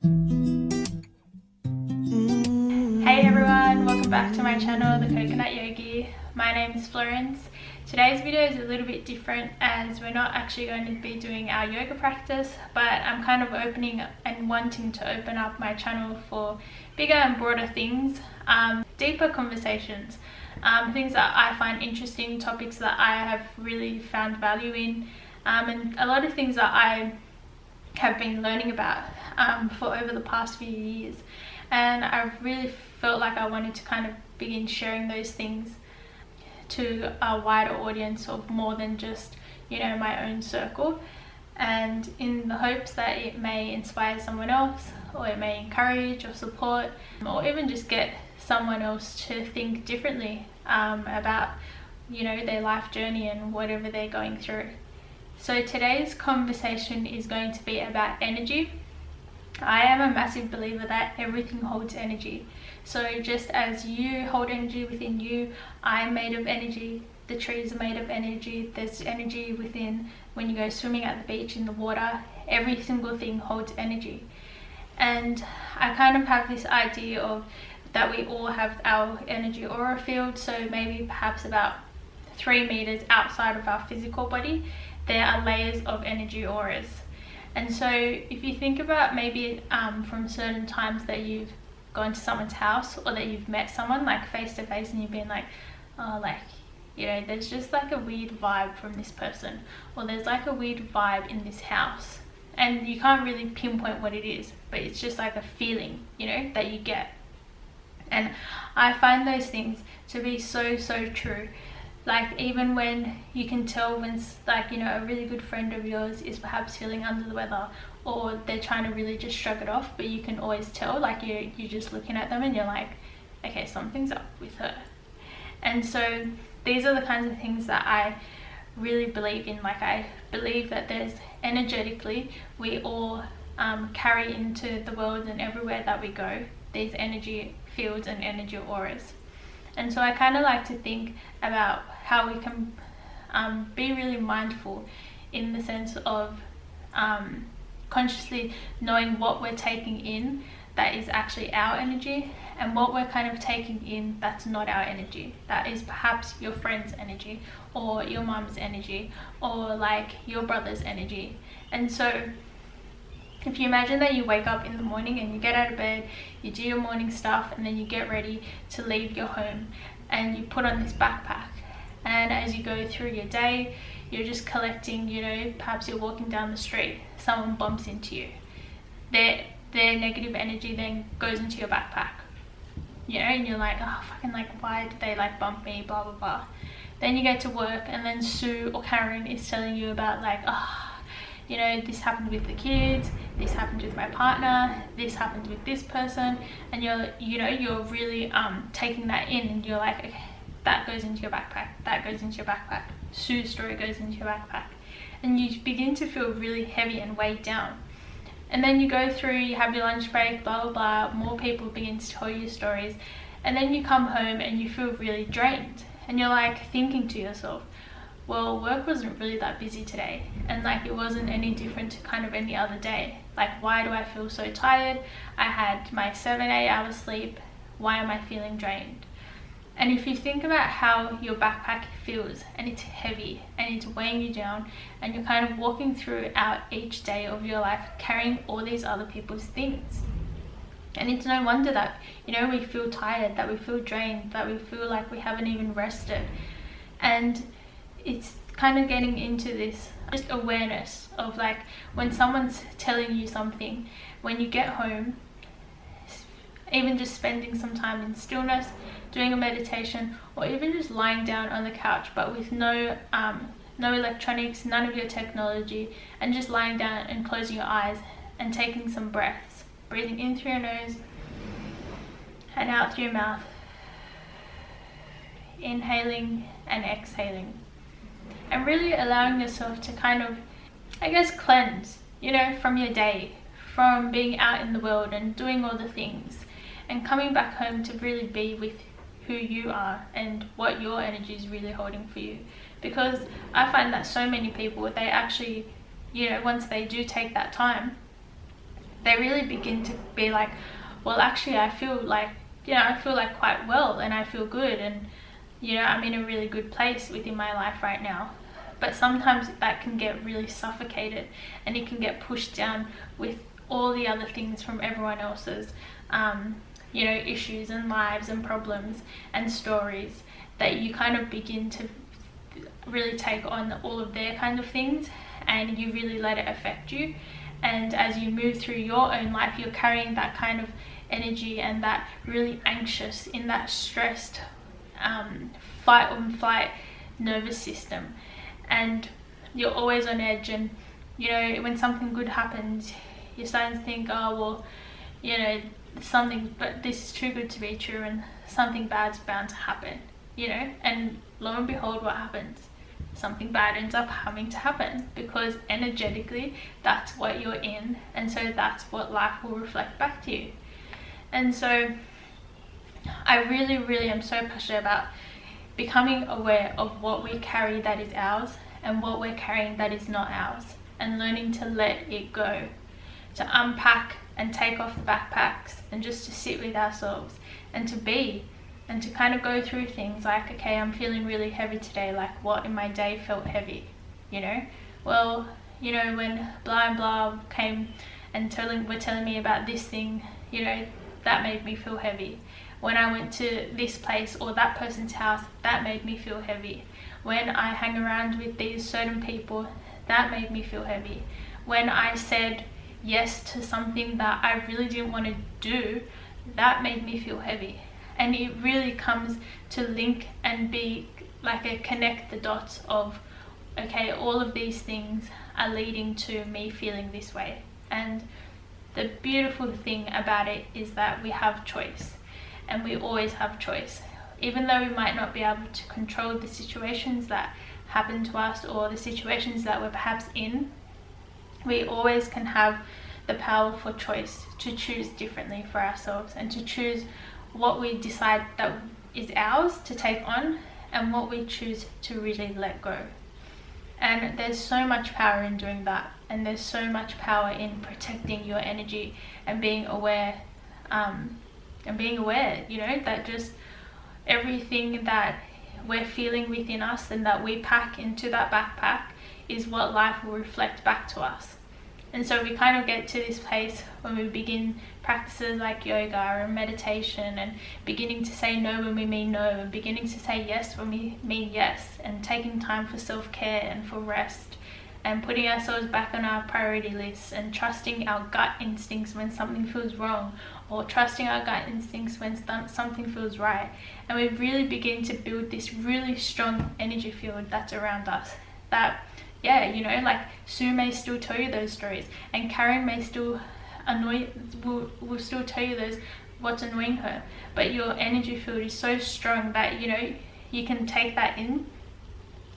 Hey everyone, welcome back to my channel, The Coconut Yogi. My name is Florence. Today's video is a little bit different as we're not actually going to be doing our yoga practice, but I'm kind of opening and wanting to open up my channel for bigger and broader things, deeper conversations, things that I find interesting, topics that I have really found value in, and a lot of things that I have been learning about for over the past few years. And I've really felt like I wanted to kind of begin sharing those things to a wider audience of more than just, my own circle, and in the hopes that it may inspire someone else, or it may encourage or support, or even just get someone else to think differently about their life journey and whatever they're going through. So today's conversation is going to be about energy. I am a massive believer that everything holds energy. So just as you hold energy within you, I'm made of energy, the trees are made of energy, there's energy within when you go swimming at the beach in the water. Every single thing holds energy. And I kind of have this idea of that we all have our energy aura field, so maybe perhaps about 3 meters outside of our physical body, there are layers of energy auras. And so if you think about maybe from certain times that you've gone to someone's house, or that you've met someone like face to face and you've been like, oh, there's just like a weird vibe from this person, or there's like a weird vibe in this house, and you can't really pinpoint what it is, but it's just like a feeling, that you get. And I find those things to be so true. Like, even when you can tell when a really good friend of yours is perhaps feeling under the weather, or they're trying to really just shrug it off, but you can always tell, like you're just looking at them and you're like, okay, something's up with her. And so these are the kinds of things that I really believe in. Like, I believe that there's energetically, we all carry into the world and everywhere that we go, these energy fields and energy auras. And so I kind of like to think about how we can be really mindful in the sense of consciously knowing what we're taking in that is actually our energy, and what we're kind of taking in that's not our energy. That is perhaps your friend's energy, or your mom's energy, or like your brother's energy. And so if you imagine that you wake up in the morning and you get out of bed, you do your morning stuff, and then you get ready to leave your home, and you put on this backpack, and as you go through your day, you're just collecting, perhaps you're walking down the street, someone bumps into you, their negative energy then goes into your backpack, and you're like, oh fucking, why did they bump me, blah blah blah. Then you get to work, and then Sue or Karen is telling you about this happened with the kids, this happened with my partner, this happened with this person, and you're really taking that in, and you're like, okay, that goes into your backpack, that goes into your backpack, Sue's story goes into your backpack, and you begin to feel really heavy and weighed down. And then you go through, you have your lunch break, blah blah blah, more people begin to tell you stories, and then you come home and you feel really drained, and you're like thinking to yourself, well, work wasn't really that busy today, and it wasn't any different to kind of any other day. Why do I feel so tired? I had my 7-8 hours sleep, why am I feeling drained? And if you think about how your backpack feels, and it's heavy and it's weighing you down, and you're kind of walking throughout each day of your life carrying all these other people's things, and it's no wonder that we feel tired, that we feel drained, that we feel like we haven't even rested. And it's kind of getting into this just awareness of when someone's telling you something, when you get home, even just spending some time in stillness, doing a meditation, or even just lying down on the couch but with no electronics, none of your technology, and just lying down and closing your eyes and taking some breaths, breathing in through your nose and out through your mouth, inhaling and exhaling, and really allowing yourself to kind of, cleanse, from your day, from being out in the world and doing all the things, and coming back home to really be with who you are and what your energy is really holding for you. Because I find that so many people, they actually, once they do take that time, they really begin to be like, well, actually I feel like, I feel like quite well, and I feel good, and I'm in a really good place within my life right now. But sometimes that can get really suffocated, and it can get pushed down with all the other things from everyone else's issues and lives and problems and stories, that you kind of begin to really take on all of their kind of things, and you really let it affect you. And as you move through your own life, you're carrying that kind of energy, and that really anxious, in that stressed fight or flight nervous system, and you're always on edge. And when something good happens, you're starting to think, oh well, something, but this is too good to be true, and something bad's bound to happen, and lo and behold, what happens? Something bad ends up having to happen, because energetically that's what you're in, and so that's what life will reflect back to you. And so I really, really am so passionate about becoming aware of what we carry that is ours, and what we're carrying that is not ours, and learning to let it go, to unpack and take off the backpacks, and just to sit with ourselves, and to be, and to kind of go through things like, okay, I'm feeling really heavy today, like what in my day felt heavy, well, when blah and blah came and were telling me about this thing, that made me feel heavy. When I went to this place or that person's house, that made me feel heavy. When I hang around with these certain people, that made me feel heavy. When I said yes to something that I really didn't want to do, that made me feel heavy. And it really comes to link and be like a connect the dots of, okay, all of these things are leading to me feeling this way. And the beautiful thing about it is that we have choice, and we always have choice. Even though we might not be able to control the situations that happen to us, or the situations that we're perhaps in, we always can have the power for choice, to choose differently for ourselves, and to choose what we decide that is ours to take on, and what we choose to really let go. And there's so much power in doing that, and there's so much power in protecting your energy, and being aware, that just everything that we're feeling within us and that we pack into that backpack is what life will reflect back to us. And so we kind of get to this place when we begin practices like yoga or meditation, and beginning to say no when we mean no, and beginning to say yes when we mean yes, and taking time for self-care and for rest, and putting ourselves back on our priority lists, and trusting our gut instincts when something feels wrong, or trusting our gut instincts when something feels right. And we really begin to build this really strong energy field that's around us, that like Sue may still tell you those stories, and Karen may still will still tell you those what's annoying her, but your energy field is so strong that you can take that in,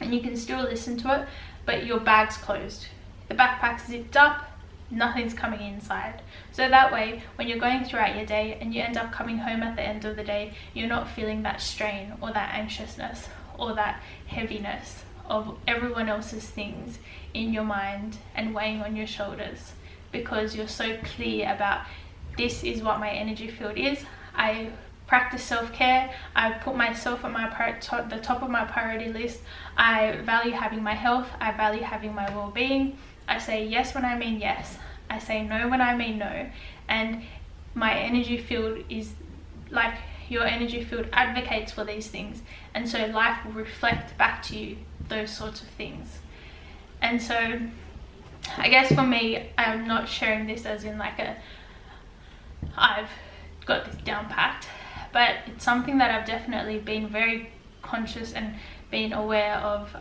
and you can still listen to it, but your bag's closed, the backpack's zipped up, nothing's coming inside. So that way, when you're going throughout your day and you end up coming home at the end of the day, you're not feeling that strain or that anxiousness or that heaviness of everyone else's things in your mind and weighing on your shoulders, because you're so clear about, this is what my energy field is. I practice self-care. I put myself at the top of my priority list. I value having my health. I value having my well-being. I say yes when I mean yes. I say no when I mean no. And my energy field is like, your energy field advocates for these things, and so life will reflect back to you those sorts of things. And so I guess for me, I'm not sharing this as in like I've got this down packed, but it's something that I've definitely been very conscious and been aware of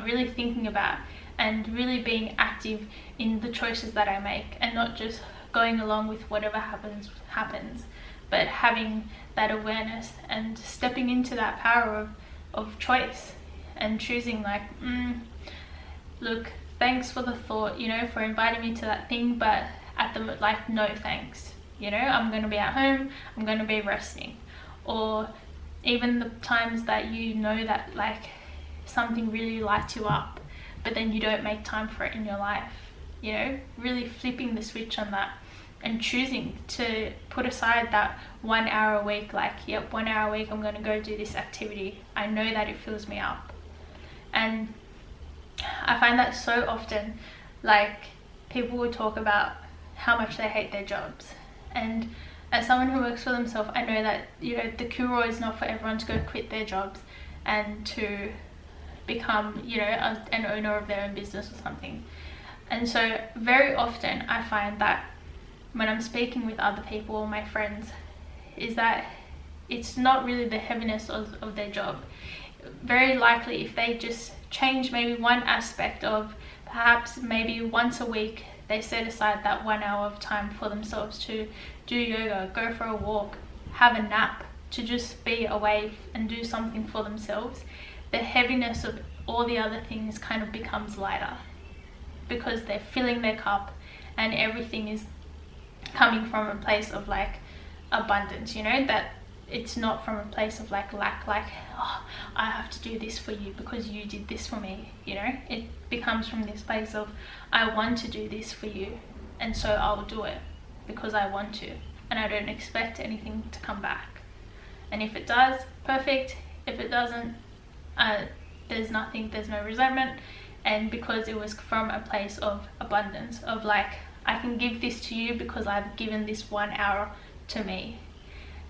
really thinking about, and really being active in the choices that I make, and not just going along with whatever happens, but having that awareness and stepping into that power of choice, and choosing like, look, thanks for the thought, for inviting me to that thing, but at the no thanks, I'm going to be at home, I'm going to be resting. Or even the times that that like something really lights you up, but then you don't make time for it in your life, you know, really flipping the switch on that and choosing to put aside that 1 hour a week, like, yep, 1 hour a week I'm going to go do this activity. I know that it fills me up. And I find that so often, like, people will talk about how much they hate their jobs. And as someone who works for themselves, I know that, you know, the cure is not for everyone to go quit their jobs and to become, you know, an owner of their own business or something. And so very often I find that when I'm speaking with other people or my friends, is that it's not really the heaviness of their job. Very likely if they just change maybe one aspect of, perhaps maybe once a week they set aside that 1 hour of time for themselves to do yoga, go for a walk, have a nap, to just be away and do something for themselves, the heaviness of all the other things kind of becomes lighter, because they're filling their cup and everything is coming from a place of like abundance, you know, that it's not from a place of like lack, like, oh, I have to do this for you because you did this for me, you know. It becomes from this place of, I want to do this for you, and so I'll do it because I want to, and I don't expect anything to come back. And if it does, perfect. If it doesn't, there's nothing, there's no resentment. And because it was from a place of abundance, of like, I can give this to you because I've given this 1 hour to me.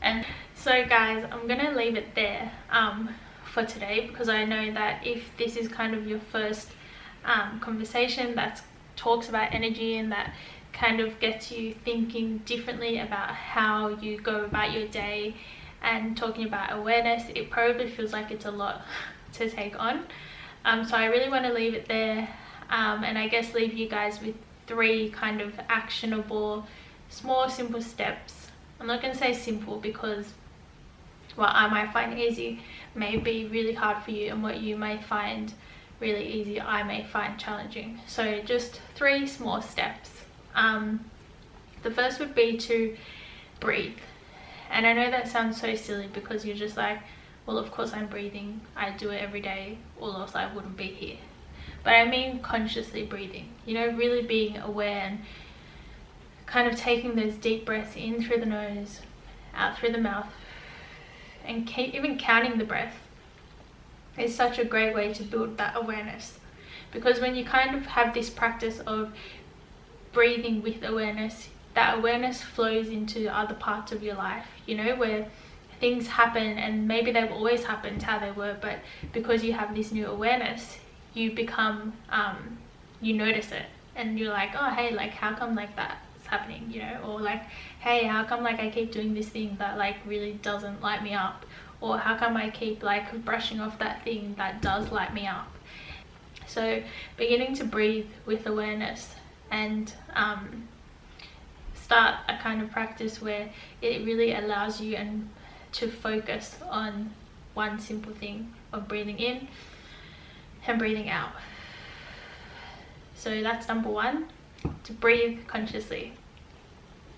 And so guys, I'm gonna leave it there for today, because I know that if this is kind of your first conversation that talks about energy and that kind of gets you thinking differently about how you go about your day and talking about awareness, it probably feels like it's a lot to take on. So I really want to leave it there, and I guess leave you guys with 3 kind of actionable, small, simple steps. I'm not going to say simple because what I might find easy may be really hard for you, and what you may find really easy I may find challenging. So just 3 small steps. The first would be to breathe. And I know that sounds so silly because you're just like, well, of course I'm breathing, I do it every day, or else I wouldn't be here. But I mean consciously breathing, you know, really being aware and kind of taking those deep breaths in through the nose, out through the mouth, and even counting the breath is such a great way to build that awareness. Because when you kind of have this practice of breathing with awareness, that awareness flows into other parts of your life, you know, where things happen and maybe they've always happened how they were, but because you have this new awareness, you become, you notice it, and you're like, oh hey, like how come like that is happening, you know, or like, hey, how come like I keep doing this thing that like really doesn't light me up, or how come I keep like brushing off that thing that does light me up. So beginning to breathe with awareness and start a kind of practice where it really allows you and to focus on one simple thing of breathing in and breathing out. So that's number 1, to breathe consciously.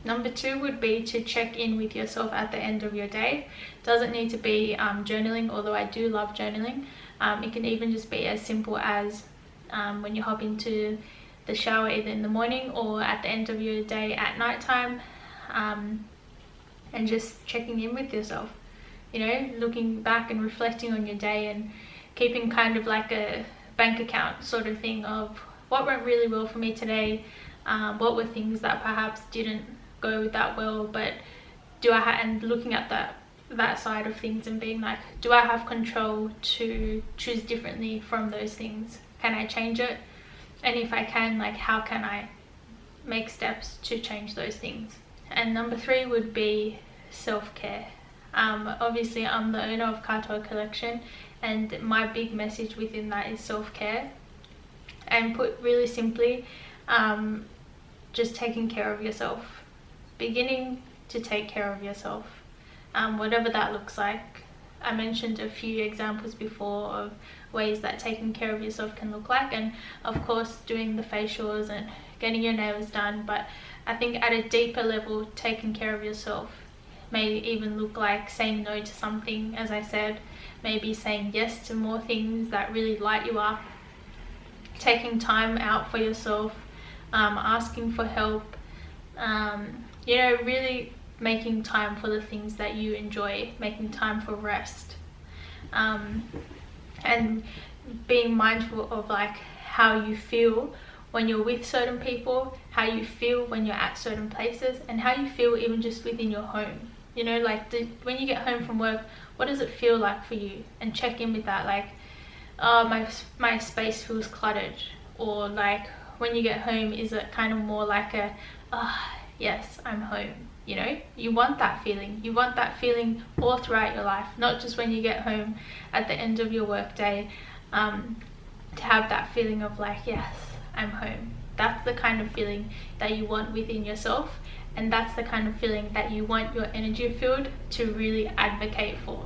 Number 2 would be to check in with yourself at the end of your day. Doesn't need to be journaling, although I do love journaling. It can even just be as simple as when you hop into the shower, either in the morning or at the end of your day at night time, and just checking in with yourself, you know, looking back and reflecting on your day and keeping kind of like a bank account sort of thing of what went really well for me today, what were things that perhaps didn't go that well, but and looking at that side of things and being like, do I have control to choose differently from those things? Can I change it? And if I can, like, how can I make steps to change those things? And number 3 would be self-care. Obviously I'm the owner of Katoa Collection, and my big message within that is self-care. And put really simply, just taking care of yourself, beginning to take care of yourself, whatever that looks like. I mentioned a few examples before of ways that taking care of yourself can look like, and of course doing the facials and getting your nails done, but I think at a deeper level, taking care of yourself may even look like saying no to something, as I said, maybe saying yes to more things that really light you up, taking time out for yourself, asking for help, you know, really making time for the things that you enjoy, making time for rest, and being mindful of like how you feel when you're with certain people, how you feel when you're at certain places, and how you feel even just within your home. You know, like when you get home from work, what does it feel like for you? And check in with that, like, oh, my space feels cluttered. Or like when you get home, is it kind of more like a, yes, I'm home? You know, you want that feeling. You want that feeling all throughout your life, not just when you get home at the end of your work day, to have that feeling of like, yes, I'm home. That's the kind of feeling that you want within yourself, and that's the kind of feeling that you want your energy field to really advocate for.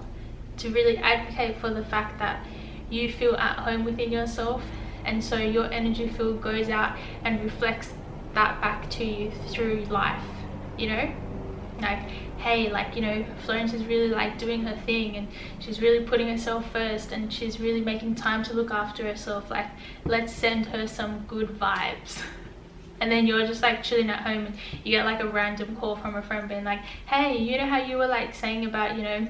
To really advocate for the fact that you feel at home within yourself, and so your energy field goes out and reflects that back to you through life. You know, like, hey, like, you know, Florence is really like doing her thing, and she's really putting herself first, and she's really making time to look after herself. Like, let's send her some good vibes. And then you're just like chilling at home, and you get like a random call from a friend being like, hey, you know how you were like saying about, you know,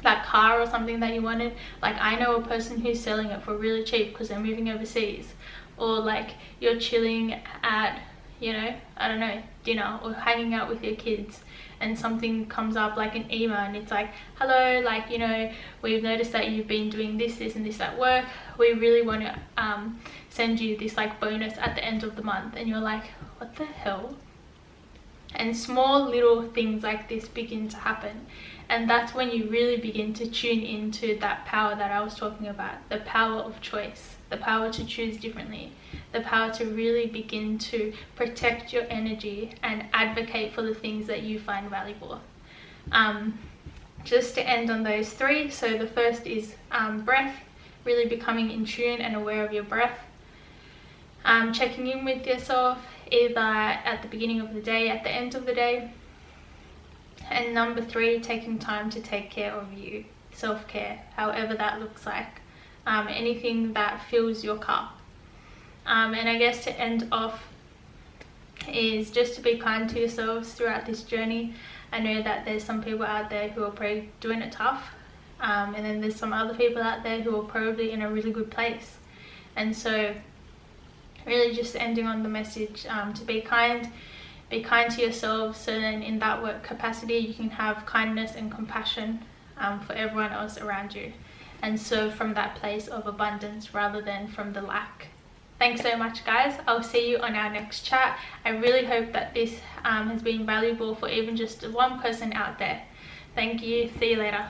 that car or something that you wanted? Like, I know a person who's selling it for really cheap because they're moving overseas. Or like you're chilling at, you know, I don't know, dinner or hanging out with your kids, and something comes up like an email, and it's like, hello, like, you know, we've noticed that you've been doing this and this at work. We really want to send you this like bonus at the end of the month. And you're like, what the hell? And small little things like this begin to happen, and that's when you really begin to tune into that power that I was talking about, the power of choice, the power to choose differently, the power to really begin to protect your energy and advocate for the things that you find valuable. Just to end on those three, so the first is breath, really becoming in tune and aware of your breath, checking in with yourself either at the beginning of the day, at the end of the day. And number three, taking time to take care of you, self-care, however that looks like, anything that fills your cup. And I guess to end off is just to be kind to yourselves throughout this journey. I know that there's some people out there who are probably doing it tough, and then there's some other people out there who are probably in a really good place. And so really just ending on the message to be kind to yourselves, so then in that work capacity you can have kindness and compassion for everyone else around you, and so from that place of abundance rather than from the lack. Thanks so much, guys. I'll see you on our next chat. I really hope that this has been valuable for even just one person out there. Thank you. See you later.